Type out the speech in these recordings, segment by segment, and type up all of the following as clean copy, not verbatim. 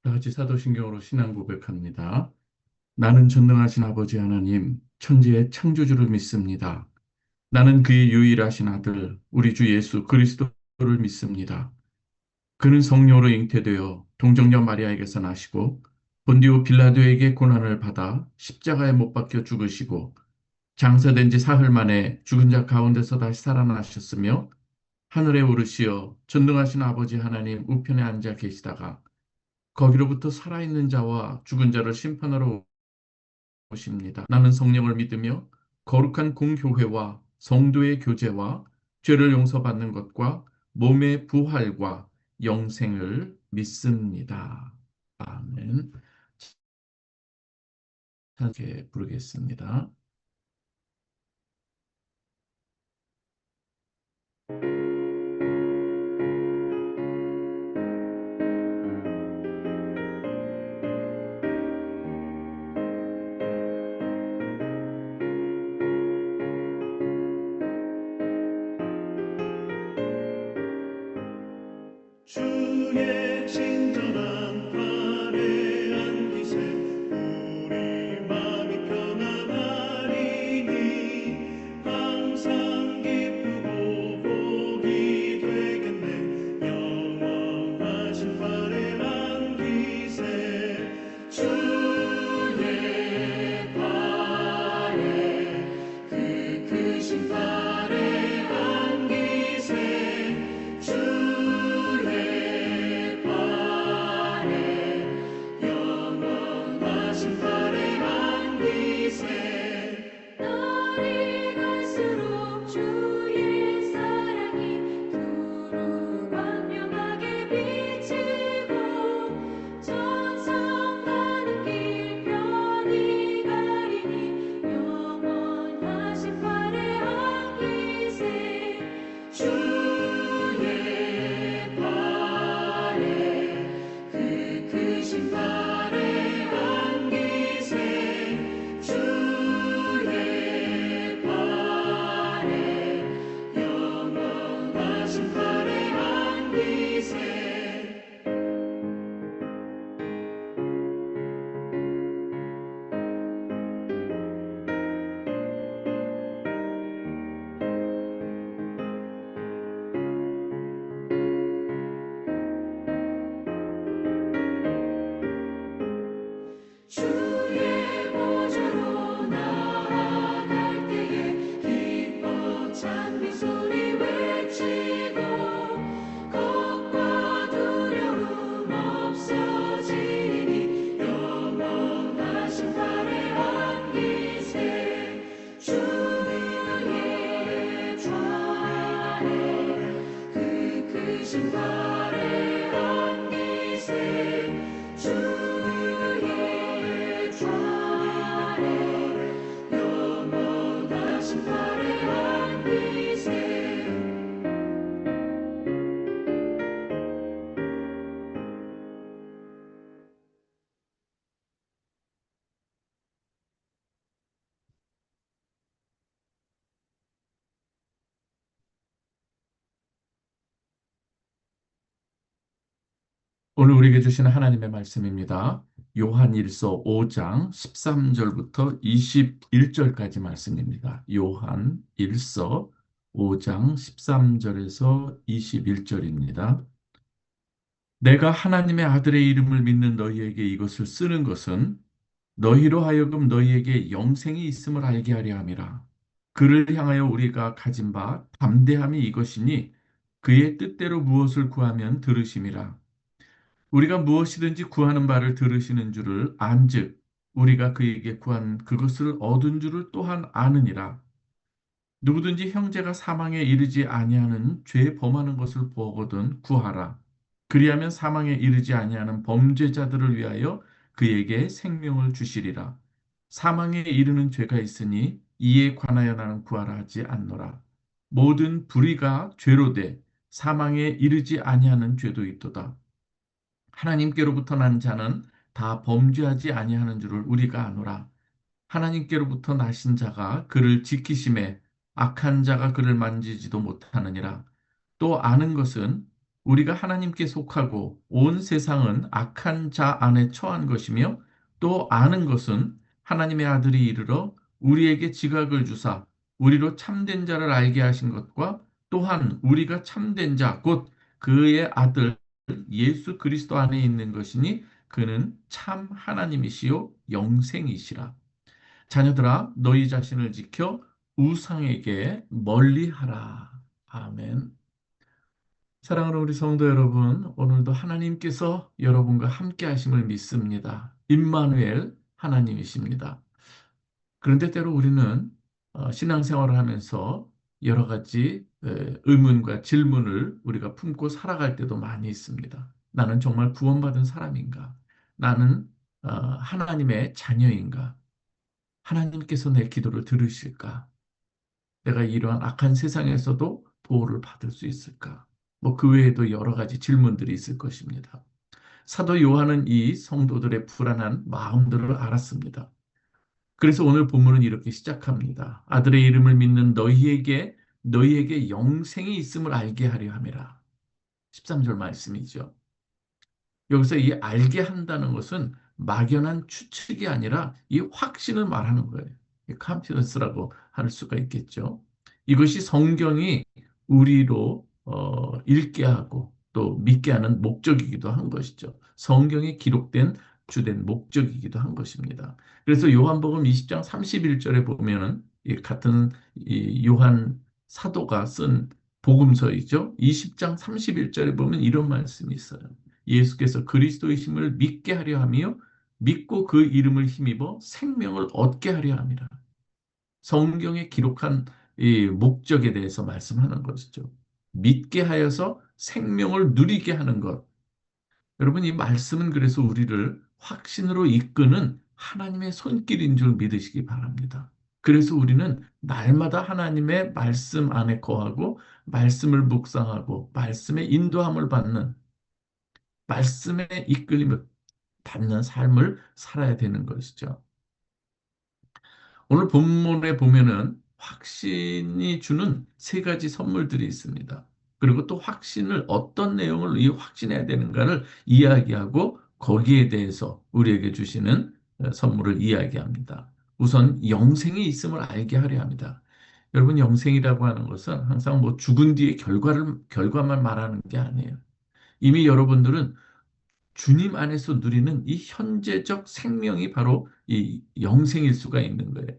다 같이 사도신경으로 신앙 고백합니다. 나는 전능하신 아버지 하나님, 천지의 창조주를 믿습니다. 나는 그의 유일하신 아들, 우리 주 예수 그리스도를 믿습니다. 그는 성령으로 잉태되어 동정녀 마리아에게서 나시고 본디오 빌라도에게 고난을 받아 십자가에 못 박혀 죽으시고 장사된 지 사흘 만에 죽은 자 가운데서 다시 살아나셨으며 하늘에 오르시어 전능하신 아버지 하나님 우편에 앉아 계시다가 거기로부터 살아있는 자와 죽은 자를 심판하러 오십니다. 나는 성령을 믿으며 거룩한 공교회와 성도의 교제와 죄를 용서받는 것과 몸의 부활과 영생을 믿습니다. 아멘. 함께 부르겠습니다. 주의 친절한 발에 안기세 우리 마음이 편안하리니 항상 기쁘고 복이 되겠네 영원하신 발에 안기세 주의 발에 그 크신 발에 안기세 주의 발에 영원하신 발에 안기세 날이 갈수록 주의 사랑이 두루 광명하게 비치고 천성 가는 길 편히 가리니 영원하신 발에 안기세 주의 발에 그 크신 발에 안기세 주의 발에 영원하신 발에 안기세 주의 보좌로 나아갈 때에 기뻐 찬미 소리 외치고 걱과 두려움 없어지니 영원하신 발에 안기세 주의 좌에 그 크신 발에 안기세 주의 좌에 영원하신 발에 안기세 오늘 우리에게 주시는 하나님의 말씀입니다. 요한 1서 5장 13절부터 21절까지 말씀입니다. 요한 1서 5장 13절에서 21절입니다. 내가 하나님의 아들의 이름을 믿는 너희에게 이것을 쓰는 것은 너희로 하여금 너희에게 영생이 있음을 알게 하려 함이라. 그를 향하여 우리가 가진 바 담대함이 이것이니 그의 뜻대로 무엇을 구하면 들으심이라. 우리가 무엇이든지 구하는 바를 들으시는 줄을 안즉 우리가 그에게 구한 그것을 얻은 줄을 또한 아느니라. 누구든지 형제가 사망에 이르지 아니하는 죄 범하는 것을 보거든 구하라. 그리하면 사망에 이르지 아니하는 범죄자들을 위하여 그에게 생명을 주시리라. 사망에 이르는 죄가 있으니 이에 관하여 나는 구하라 하지 않노라. 모든 불의가 죄로 돼 사망에 이르지 아니하는 죄도 있도다. 하나님께로부터 난 자는 다 범죄하지 아니하는 줄을 우리가 아노라. 하나님께로부터 나신 자가 그를 지키심에 악한 자가 그를 만지지도 못하느니라. 또 아는 것은 우리가 하나님께 속하고 온 세상은 악한 자 안에 처한 것이며 또 아는 것은 하나님의 아들이 이르러 우리에게 지각을 주사 우리로 참된 자를 알게 하신 것과 또한 우리가 참된 자, 곧 그의 아들 예수 그리스도 안에 있는 것이니 그는 참 하나님이시요 영생이시라. 자녀들아, 너희 자신을 지켜 우상에게 멀리하라. 아멘. 사랑하는 우리 성도 여러분, 오늘도 하나님께서 여러분과 함께 하심을 믿습니다. 임마누엘 하나님이십니다. 그런데 때로 우리는 신앙생활을 하면서 여러 가지 의문과 질문을 우리가 품고 살아갈 때도 많이 있습니다. 나는 정말 구원받은 사람인가? 나는 하나님의 자녀인가? 하나님께서 내 기도를 들으실까? 내가 이러한 악한 세상에서도 보호를 받을 수 있을까? 뭐 그 외에도 여러 가지 질문들이 있을 것입니다. 사도 요한은 이 성도들의 불안한 마음들을 알았습니다. 그래서 오늘 본문은 이렇게 시작합니다. 아들의 이름을 믿는 너희에게 영생이 있음을 알게 하려 함이라. 13절 말씀이죠. 여기서 이 알게 한다는 것은 막연한 추측이 아니라 이 확신을 말하는 거예요. 컨피던스라고 할 수가 있겠죠. 이것이 성경이 우리로 읽게 하고 또 믿게 하는 목적이기도 한 것이죠. 성경에 기록된 주된 목적이기도 한 것입니다. 그래서 요한복음 20장 31절에 보면은 이 같은 이 요한 사도가 쓴 복음서이죠. 20장 31절에 보면 이런 말씀이 있어요. 예수께서 그리스도이심을 믿게 하려 하며 믿고 그 이름을 힘입어 생명을 얻게 하려 함이라. 성경에 기록한 이 목적에 대해서 말씀하는 것이죠. 믿게 하여서 생명을 누리게 하는 것. 여러분, 이 말씀은 그래서 우리를 확신으로 이끄는 하나님의 손길인 줄 믿으시기 바랍니다. 그래서 우리는 날마다 하나님의 말씀 안에 거하고 말씀을 묵상하고 말씀의 인도함을 받는 말씀의 이끌림을 받는 삶을 살아야 되는 것이죠. 오늘 본문에 보면은 확신이 주는 세 가지 선물들이 있습니다. 그리고 또 확신을 어떤 내용을 확신해야 되는가를 이야기하고 거기에 대해서 우리에게 주시는 선물을 이야기합니다. 우선 영생이 있음을 알게 하려 합니다. 여러분, 영생이라고 하는 것은 항상 뭐 죽은 뒤의 결과만 말하는 게 아니에요. 이미 여러분들은 주님 안에서 누리는 이 현재적 생명이 바로 이 영생일 수가 있는 거예요.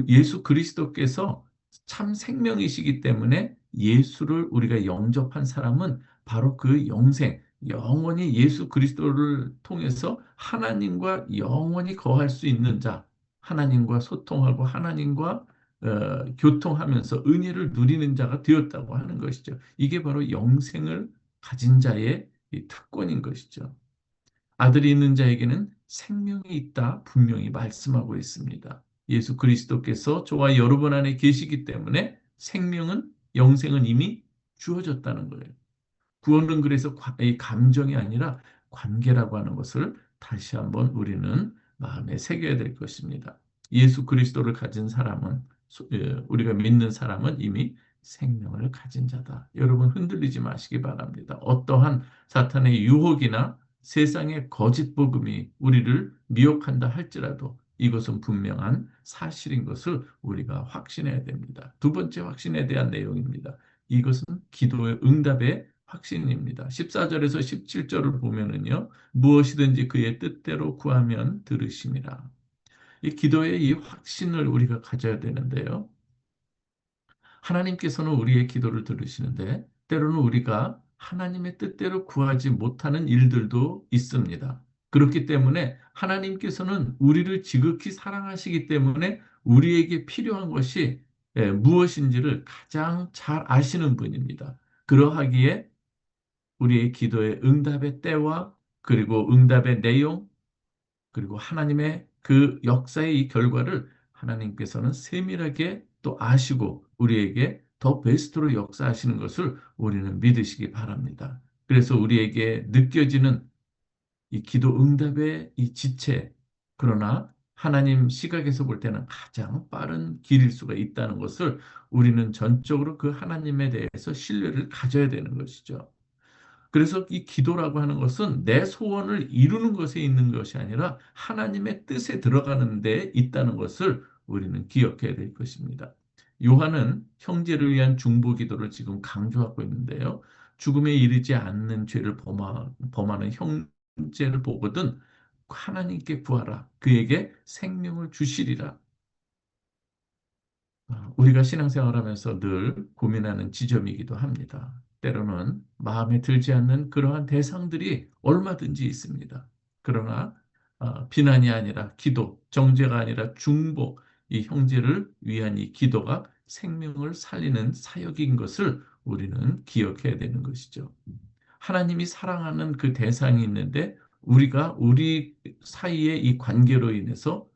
예수 그리스도께서 참 생명이시기 때문에 예수를 우리가 영접한 사람은 바로 그 영생, 영원히 예수 그리스도를 통해서 하나님과 영원히 거할 수 있는 자, 하나님과 소통하고 하나님과 교통하면서 은혜를 누리는 자가 되었다고 하는 것이죠. 이게 바로 영생을 가진 자의 이 특권인 것이죠. 아들이 있는 자에게는 생명이 있다 분명히 말씀하고 있습니다. 예수 그리스도께서 저와 여러분 안에 계시기 때문에 생명은 영생은 이미 주어졌다는 거예요. 구원은 그래서 이 감정이 아니라 관계라고 하는 것을 다시 한번 우리는 마음에 새겨야 될 것입니다. 예수 그리스도를 가진 사람은 우리가 믿는 사람은 이미 생명을 가진 자다. 여러분 흔들리지 마시기 바랍니다. 어떠한 사탄의 유혹이나 세상의 거짓 복음이 우리를 미혹한다 할지라도 이것은 분명한 사실인 것을 우리가 확신해야 됩니다. 두 번째 확신에 대한 내용입니다. 이것은 기도의 응답의 확신입니다. 14절에서 17절을 보면은요, 무엇이든지 그의 뜻대로 구하면 들으심이라. 이 기도의 이 확신을 우리가 가져야 되는데요. 하나님께서는 우리의 기도를 들으시는데 때로는 우리가 하나님의 뜻대로 구하지 못하는 일들도 있습니다. 그렇기 때문에 하나님께서는 우리를 지극히 사랑하시기 때문에 우리에게 필요한 것이 무엇인지를 가장 잘 아시는 분입니다. 그러하기에 우리의 기도의 응답의 때와 그리고 응답의 내용 그리고 하나님의 그 역사의 이 결과를 하나님께서는 세밀하게 또 아시고 우리에게 더 베스트로 역사하시는 것을 우리는 믿으시기 바랍니다. 그래서 우리에게 느껴지는 이 기도 응답의 이 지체, 그러나 하나님 시각에서 볼 때는 가장 빠른 길일 수가 있다는 것을 우리는 전적으로 그 하나님에 대해서 신뢰를 가져야 되는 것이죠. 그래서 이 기도라고 하는 것은 내 소원을 이루는 것에 있는 것이 아니라 하나님의 뜻에 들어가는 데 있다는 것을 우리는 기억해야 될 것입니다. 요한은 형제를 위한 중보 기도를 지금 강조하고 있는데요. 죽음에 이르지 않는 죄를 범하는 형제를 보거든 하나님께 구하라. 그에게 생명을 주시리라. 우리가 신앙생활하면서 늘 고민하는 지점이기도 합니다. 때로는 마음에 들지 않는 그러한 대상들이 얼마든지 있습니다. 그러나 비난이 아니라 기도, 정죄가 아니라 중보, 이 형제를 위한 이 기도가 생명을 살리는 사역인 것을 우리는 기억해야 되는 것이죠. 하나님이 사랑하는 그 대상이 있는데 우리가 우리 사이의 이 관계로 인해서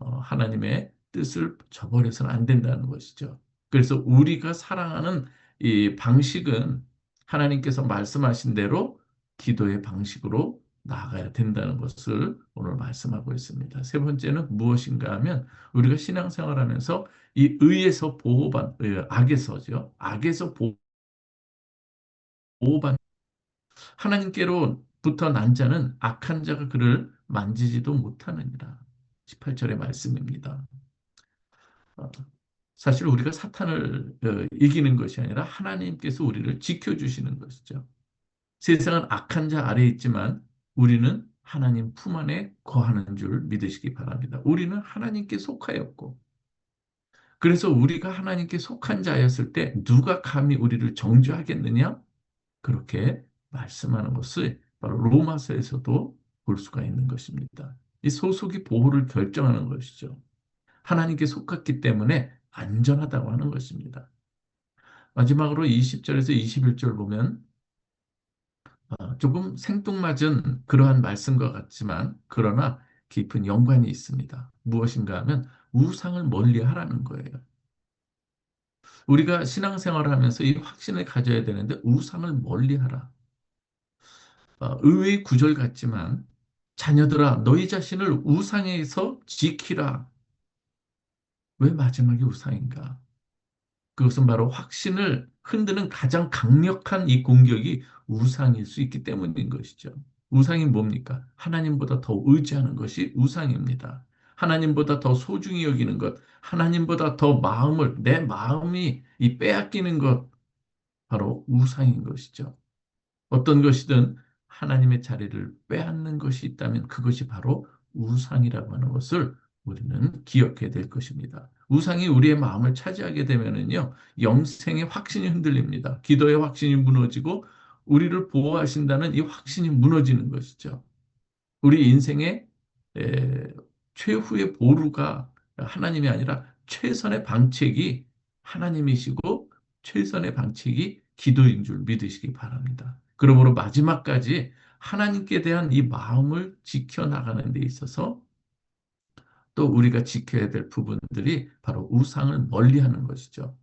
하나님의 뜻을 저버려서는 안 된다는 것이죠. 그래서 우리가 사랑하는 이 방식은 하나님께서 말씀하신 대로 기도의 방식으로 나아가야 된다는 것을 오늘 말씀하고 있습니다. 세 번째는 무엇인가 하면 우리가 신앙생활하면서 이 의에서 악에서죠. 악에서 보호받는 하나님께로부터 난 자는 악한 자가 그를 만지지도 못하느니라. 18절의 말씀입니다. 어, 사실 우리가 사탄을 이기는 것이 아니라 하나님께서 우리를 지켜주시는 것이죠. 세상은 악한 자 아래에 있지만 우리는 하나님 품 안에 거하는 줄 믿으시기 바랍니다. 우리는 하나님께 속하였고, 그래서 우리가 하나님께 속한 자였을 때 누가 감히 우리를 정죄하겠느냐? 그렇게 말씀하는 것을 바로 로마서에서도 볼 수가 있는 것입니다. 이 소속이 보호를 결정하는 것이죠. 하나님께 속했기 때문에 안전하다고 하는 것입니다. 마지막으로 20절에서 21절 보면 조금 생뚱맞은 그러한 말씀과 같지만 그러나 깊은 연관이 있습니다. 무엇인가 하면 우상을 멀리하라는 거예요. 우리가 신앙생활을 하면서 이 확신을 가져야 되는데 우상을 멀리하라. 의외의 구절 같지만 자녀들아 너희 자신을 우상에서 지키라. 왜 마지막이 우상인가? 그것은 바로 확신을 흔드는 가장 강력한 이 공격이 우상일 수 있기 때문인 것이죠. 우상이 뭡니까? 하나님보다 더 의지하는 것이 우상입니다. 하나님보다 더 소중히 여기는 것, 하나님보다 더 내 마음이 이 빼앗기는 것, 바로 우상인 것이죠. 어떤 것이든 하나님의 자리를 빼앗는 것이 있다면 그것이 바로 우상이라고 하는 것을 우리는 기억해야 될 것입니다. 우상이 우리의 마음을 차지하게 되면은요, 영생의 확신이 흔들립니다. 기도의 확신이 무너지고 우리를 보호하신다는 이 확신이 무너지는 것이죠. 우리 인생의 에, 최후의 보루가 하나님이 아니라 최선의 방책이 하나님이시고 최선의 방책이 기도인 줄 믿으시기 바랍니다. 그러므로 마지막까지 하나님께 대한 이 마음을 지켜나가는 데 있어서 또 우리가 지켜야 될 부분들이 바로 우상을 멀리하는 것이죠.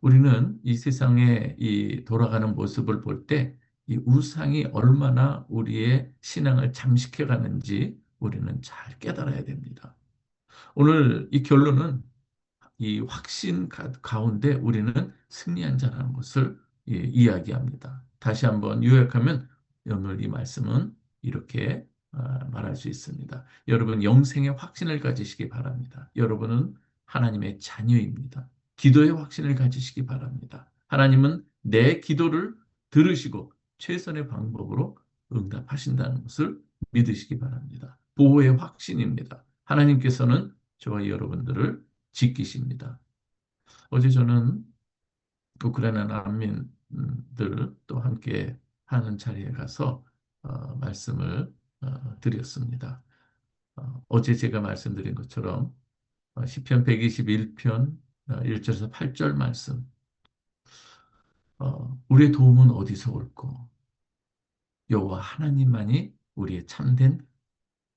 우리는 이 세상의 이 돌아가는 모습을 볼 때 이 우상이 얼마나 우리의 신앙을 잠식해 가는지 우리는 잘 깨달아야 됩니다. 오늘 이 결론은 이 확신 가운데 우리는 승리한 자라는 것을 이야기합니다. 다시 한번 요약하면 오늘 이 말씀은 이렇게 말할 수 있습니다. 여러분 영생의 확신을 가지시기 바랍니다. 여러분은 하나님의 자녀입니다. 기도의 확신을 가지시기 바랍니다. 하나님은 내 기도를 들으시고 최선의 방법으로 응답하신다는 것을 믿으시기 바랍니다. 보호의 확신입니다. 하나님께서는 저와 여러분들을 지키십니다. 어제 저는 우크라이나 난민들 또 함께 하는 자리에 가서 말씀을 드렸습니다. 어제 제가 말씀드린 것처럼 시편 121편 1절에서 8절 말씀 우리의 도움은 어디서 올꼬 여호와 하나님만이 우리의 참된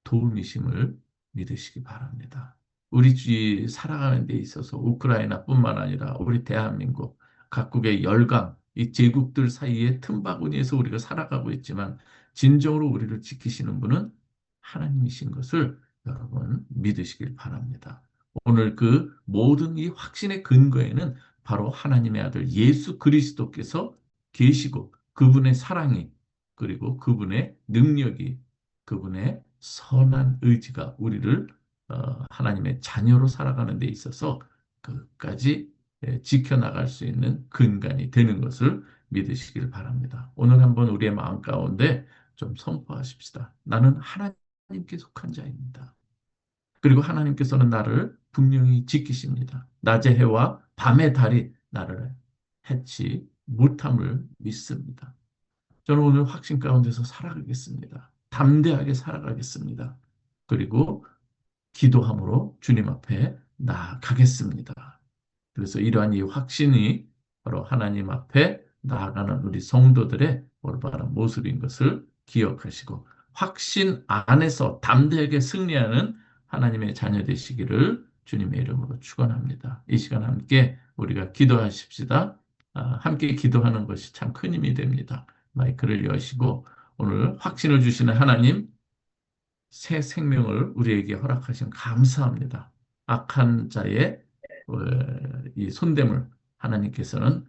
도움이심을 믿으시기 바랍니다. 우리 주위 살아가는 데 있어서 우크라이나뿐만 아니라 우리 대한민국 각국의 열강, 이 제국들 사이의 틈바구니에서 우리가 살아가고 있지만 진정으로 우리를 지키시는 분은 하나님이신 것을 여러분 믿으시길 바랍니다. 오늘 그 모든 이 확신의 근거에는 바로 하나님의 아들 예수 그리스도께서 계시고 그분의 사랑이, 그리고 그분의 능력이, 그분의 선한 의지가 우리를 하나님의 자녀로 살아가는 데 있어서 끝까지 지켜나갈 수 있는 근간이 되는 것을 믿으시길 바랍니다. 오늘 한번 우리의 마음 가운데 좀 선포하십시다. 나는 하나님께 속한 자입니다. 그리고 하나님께서는 나를 분명히 지키십니다. 낮의 해와 밤의 달이 나를 해치 못함을 믿습니다. 저는 오늘 확신 가운데서 살아가겠습니다. 담대하게 살아가겠습니다. 그리고 기도함으로 주님 앞에 나아가겠습니다. 그래서 이러한 이 확신이 바로 하나님 앞에 나아가는 우리 성도들의 올바른 모습인 것을 기억하시고 확신 안에서 담대하게 승리하는 하나님의 자녀 되시기를 주님의 이름으로 축원합니다. 이 시간 함께 우리가 기도하십시다. 함께 기도하는 것이 참 큰 힘이 됩니다. 마이크를 여시고 오늘 확신을 주시는 하나님, 새 생명을 우리에게 허락하신 감사합니다. 악한 자의 이 손됨을 하나님께서는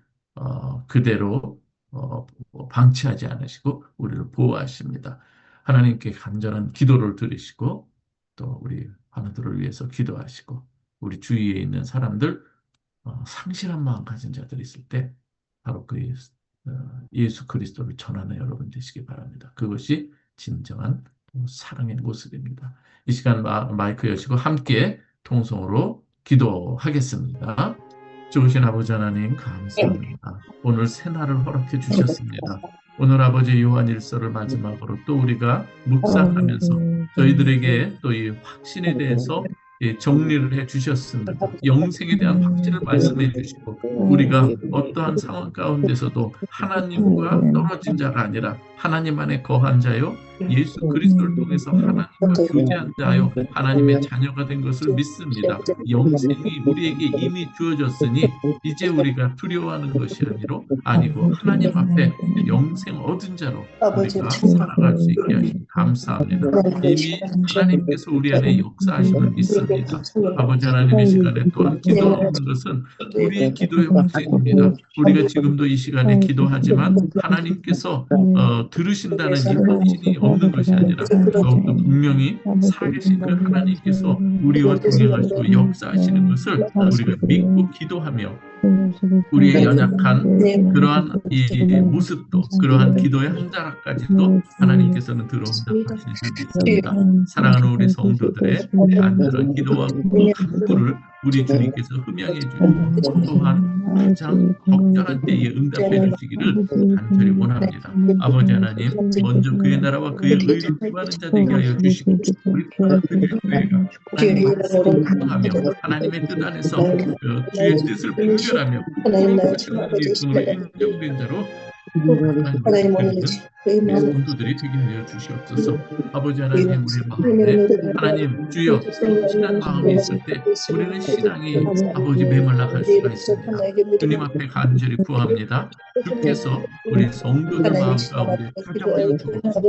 그대로 방치하지 않으시고 우리를 보호하십니다. 하나님께 간절한 기도를 들으시고 또 우리 하나들을 위해서 기도하시고 우리 주위에 있는 사람들 상실한 마음 가진 자들이 있을 때 바로 그 예수 그리스도를 전하는 여러분 되시기 바랍니다. 그것이 진정한 사랑의 모습입니다. 이 시간 마이크 여시고 함께 통성으로 기도하겠습니다. 좋으신 아버지 하나님 감사합니다. 오늘 새날을 허락해 주셨습니다. 오늘 아버지 요한일서를 마지막으로 또 우리가 묵상하면서 저희들에게 또 이 확신에 대해서 정리를 해 주셨습니다. 영생에 대한 확신을 말씀해 주시고 우리가 어떠한 상황 가운데서도 하나님과 떨어진 자가 아니라 하나님 안에 거한 자요 예수 그리스도를 통해서 하나님과 교제한 자요 하나님의 자녀가 된 것을 믿습니다. 영생이 우리에게 이미 주어졌으니 이제 우리가 두려워하는 것이 아니고 하나님 앞에 영생 얻은 자로 우리가 살아갈 수 있게 하시니 감사합니다. 이미 하나님께서 우리 안에 역사하심을 믿습니다. 아버지 하나님의 시간에 또한 기도하는 것은 우리의 기도의 확신입니다. 우리가 지금도 이 시간에 기도하지만 하나님께서 들으신다는 이 확신이 없는 것이 아니라 더욱더 분명히 살아계신 그 하나님께서 우리와 동행하시고 역사하시는 것을 우리가 믿고 기도하며 우리의 연약한 그러한 이 모습도 그러한 기도의 한 자락까지도 하나님께서는 들어온다고 하시니다 사랑하는 우리 성도들의 간절한 기도와 간구를 우리 주님께서 흠양해 주시고 또한 가장 적절한 때에 응답해 주시기를 간절히 원합니다. 아버지 하나님 먼저 그의 나라와 그의 의를 구하는 자 되게 하여 주시고 우리 하나님의 교회가 하나님의 말씀을 감당하며 하나님의 뜻 안에서 주의 뜻을 분별하며 하나님의 분으로 인정된 자로 하나님 성도들이 되게 하여 주시옵소서. 아버지 하나님 우리 마음에 하나님 주여 신한 마음이 있을 때 우리는 신앙이 아버지 메말라 갈 수가 있습니다. 주님 앞에 간절히 구합니다. 주께서 우리 성도들 마음 가운데 가져하여 주옵소서.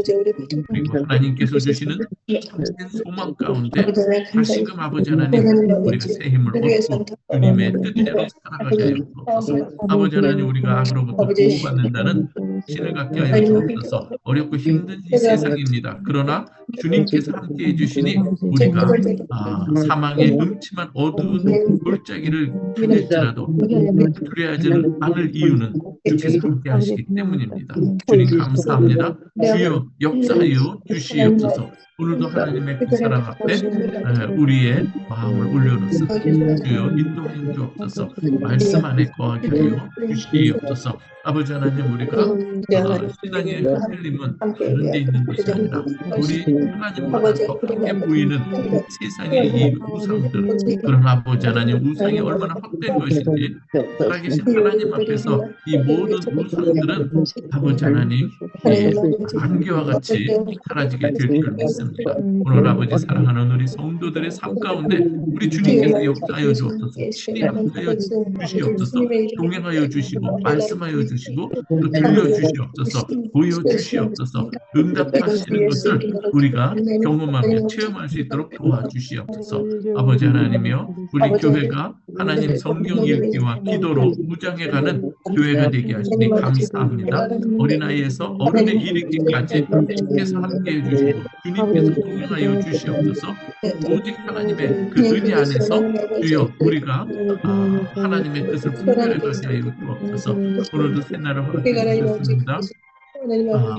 그리고 하나님께서 주시는 참된 소망 가운데 다시금 아버지 하나님 우리가 새 힘을 얻고 주님의 뜻대로 살아가게 하여 주옵소서. 아버지 하나님 우리가 악으로부터 보호받는다는 신을 갖게 하여 주옵소서. 어렵고 힘든 이 세상입니다. 그러나 주님께서 함께 해주시니 우리가 사망의 음침한 어두운 골짜기를 달릴지라도 두려워하지는 않을 이유는 주께서 함께 하시기 때문입니다. 주님 감사합니다. 주여 역사하여 주시옵소서. 오늘도 하나님의 그 사랑 앞에 우리의 마음을 올려놓습니다. 주여 인도하여 주옵소서. 말씀 안에 거하게 하여 주시옵소서. 아버지 하나님 우리가 신앙의 흔들림은 다른 데 있는 것이 아니라 우리 하나님보다 더 크게 보이는 세상의 이 우상들 그런 아버지 하나님 우상이 얼마나 헛된 것인지 살아계신 하나님 앞에서 이 모든 우상들은 아버지 하나님 안개와 같이 사라지게 될 줄 믿습니다. 오늘 아버지 사랑하는 우리 성도들의 삶 가운데 우리 주님께서 역사하여 주옵소서. 친히 함께하여 주시옵소서. 동행하여 주시고 말씀하여 주시고 또 들려주시옵소서. 보여주시옵소서. 응답하시는 것을 우리가 우리가 경험하며 체험할 수 있도록 도와주시옵소서. 아버지 하나님이여, 우리 교회가 하나님 성경 읽기와 기도로 무장해가는 교회가 되게 하시니 감사합니다. 어린아이에서 어른에 이르기까지 주께서 함께해 주시고 주님께서 동행하여 주시옵소서. 오직 하나님의 그 은혜 안에서 주여 우리가 하나님의 뜻을 분별해가게 하여 주옵소서. 오늘도 새날을 허락해 주셨습니다.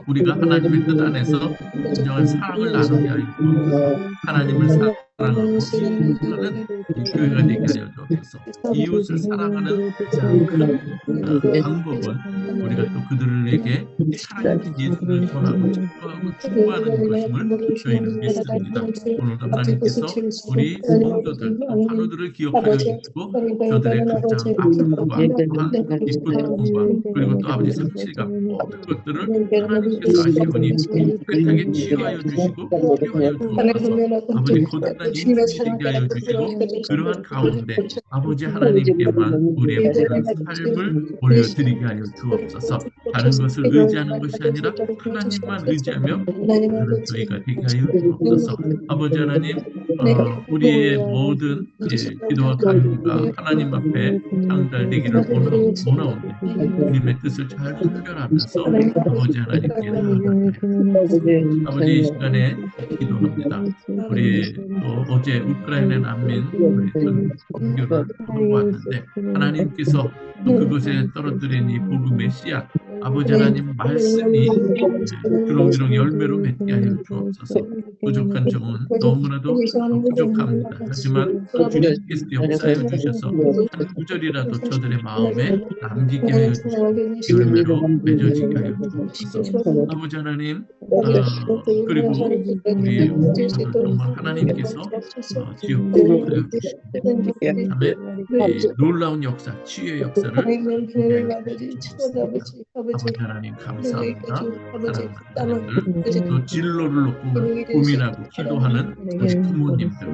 우리가 하나님의 뜻 안에서 진정한 사랑을 나누게 하여 주옵소서. 하나님을 사랑하고 이웃을 사랑하는 이 교회가 되게 하여 주옵소서. 이웃을 사랑하는 가장 큰 방법은 우리가 또 그들에게 살아있는 예수를 전하고 축복하고 축복하는 것임을 저희는 믿습니다. 오늘도 하나님께서 우리 성도들, 환우들을 기억하여 주시고 저들의 가장 아픔과 기쁜 꿈과 그리고 또 아버지 상실과 모든 것들을 하나님께서 아시오니 깨끗하게 치유하여 주시고 치유하여 주옵소서. 아버지 거듭난 인생이 되게 하여 주시고 그러한 가운데 아버지 하나님께만 우리의 모든 삶을 올려드리게 하여 주옵소서. 다른 것을 의지하는 것이 아니라 하나님만 의지하며 하는 저희가 되게 하여 주옵소서. 아버지 하나님, 우리의 모든 기도와 간구가 하나님 앞에 상달되기를 원하오니 주님의 뜻을 잘 분별하면서 아버지 하나님께 나아갑니다. 아버지 이 시간에 기도합니다. 우리 또 어제 우크라이나 난민 우리 선교를 하고 왔는데 하나님께서 또 그것에 떨어뜨린 이 복음의 씨앗 아버지 하나님 말씀이 주렁주렁 열매로 맺게 하여 주옵소서. 부족한 점은 너무나도 부족합니다. 하지만 주님께서 역사해 주셔서 한 구절이라도 저들의 마음에 남기게 하여 주시고 열매로 맺어지게 하여 주옵소서. 아버지 하나님, 그리고 우리 정말 하나님께서 기억하여 주시고 다음에 놀라운 역사, 치유의 역사를 아버지 하나님 감사합니다. 사랑하는 하나님들, 또 진로를 놓고 고민하고 기도하는 우리 부모님들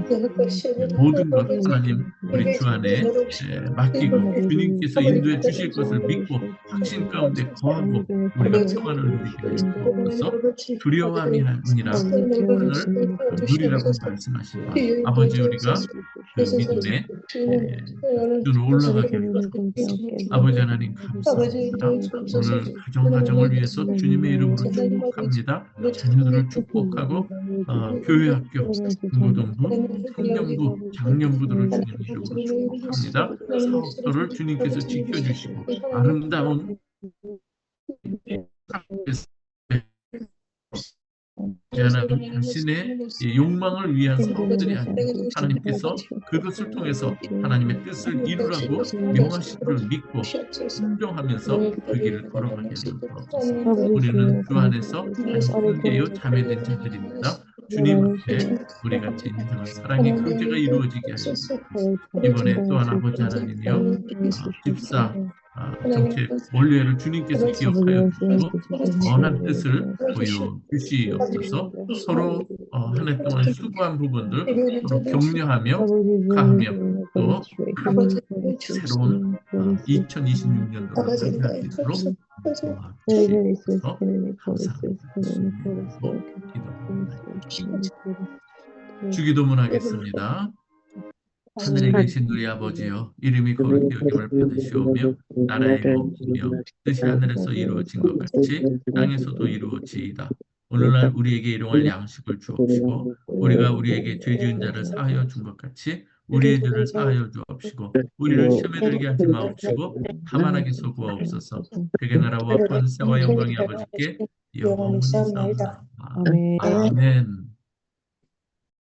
모든 것 하나님 우리 주 안에 맡기고 주님께서 인도해 주실 것을 믿고 확신 가운데 거하고 우리가 평안을 누리게 하여서 두려움이 아니라 평안을 누리라고 말씀하시고 아버지 우리가 그 믿음에 눈을 올라가게 해주시고 아버지 하나님 감사합니다. 오늘 가정을 위해서 주님의 이름으로 축복합니다. 자녀들을 축복하고 교회학교, 중고등부, 청년부, 장년부들을 주님 이름으로 축복합니다. 사업소를 주님께서 지켜주시고 아름다운 하나님 자신의 욕망을 위한 사업들이 아니라 하나님께서 그것을 통해서 하나님의 뜻을 이루라고 명하신 줄 믿고 순종하면서 그 길을 걸어가게 되옵소서. 우리는 주 안에서 형제요 자매된 자들입니다. 주님 앞에 우리가 진정한 사랑의 강제가 이루어지게 하시옵소서. 이번에 또한 아버지 하나님이여 집사 정책 원례를 주님께서 기억하여 주시고 언한 뜻을 보여주시옵소서. 서로 한 해 동안 수고한 부분들 서로 격려하며 가하며 또 새로운 2026년도를 맞이할 수 있도록 도와주시옵소서. 감사합니다. 주기도문 하겠습니다. 하늘에 계신 우리 아버지여 이름이 거룩히 여김을 받으시오며 나라의 법이며 뜻이 하늘에서 이루어진 것 같이 땅에서도 이루어지이다. 오늘날 우리에게 일용할 양식을 주옵시고 우리가 우리에게 죄 지은 자를 사하여 준 것 같이 우리의 죄를 사하여 주옵시고 우리를 시험에 들게 하지 마옵시고 다만 하게 구하옵소서. 그게 나라와 권세와 영광이 아버지께 영원히 있사옵나이다. 아멘.